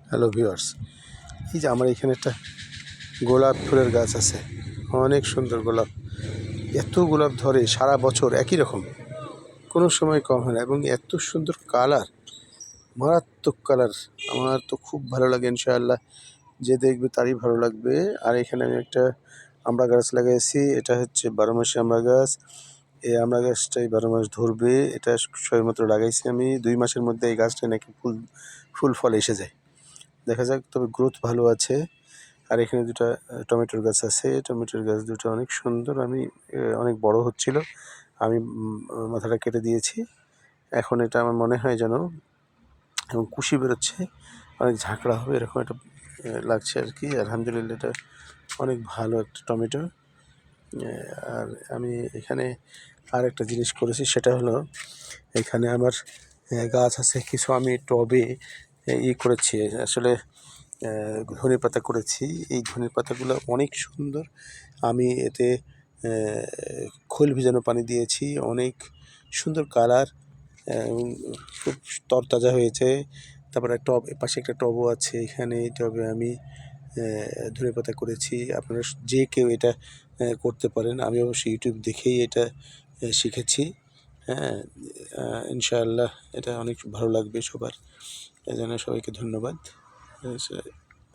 Hello viewers, এই যে আমার এখানে একটা গোলাপ ফুলের গাছ আছে, অনেক সুন্দর গোলাপ। এত গোলাপ ধরে সারা বছর একই রকম, কোনো সময় কম হয় না এবং এত সুন্দর কালার, মারাত্মক কালার। আমার তো খুব ভালো লাগে, ইনশাআল্লাহ যে দেখবে তারই ভালো লাগবে। আর এখানে আমি একটা আমড়া গাছ লাগাইছি, এটা হচ্ছে 12 মাসি আমড়া গাছ। এই আমড়া গাছটাই 12 মাস ধরবে, এটা সবেমাত্র লাগাইছি আমি। 2 মাসের মধ্যে এই গাছটায় নাকি ফুল ফল এসে যায়, দেখা যাক। তবে গ্রোথ ভালো আছে। আর এখানে দুটো টমেটোর গাছ আছে, টমেটোর গাছ দুটো অনেক সুন্দর। আমি অনেক বড় হচ্ছিল, আমি মাথাটা কেটে দিয়েছি। এখন এটা আমার মনে হয় যেন, এবং কুশি বেরোচ্ছে, অনেক ঝাঁকড়া হবে এরকম একটা লাগছে আর কি। আলহামদুলিল্লাহ, এটা অনেক ভালো একটা টমেটো। আর আমি এখানে আর একটা জিনিস করেছি, সেটা হলো এখানে আমার গাছ আছে কিছু, আমি টবে করেছি আসলে। ধনেপাতা করেছি, এই ধনেপাতাগুলো অনেক সুন্দর। আমি এতে খোল ভিজানো পানি দিয়েছি, অনেক সুন্দর কালার, খুব তরতাজা হয়েছে। তারপরে টব, পাশে একটা টবও আছে, এখানে এই টবে আমি ধনেপাতা করেছি। আপনারা যে কেউ এটা করতে পারেন, আমি অবশ্য ইউটিউব দেখেই এটা শিখেছি। হ্যাঁ, ইনশাআল্লাহ এটা অনেক ভালো লাগবে সবার। এজন্য সবাইকে ধন্যবাদ।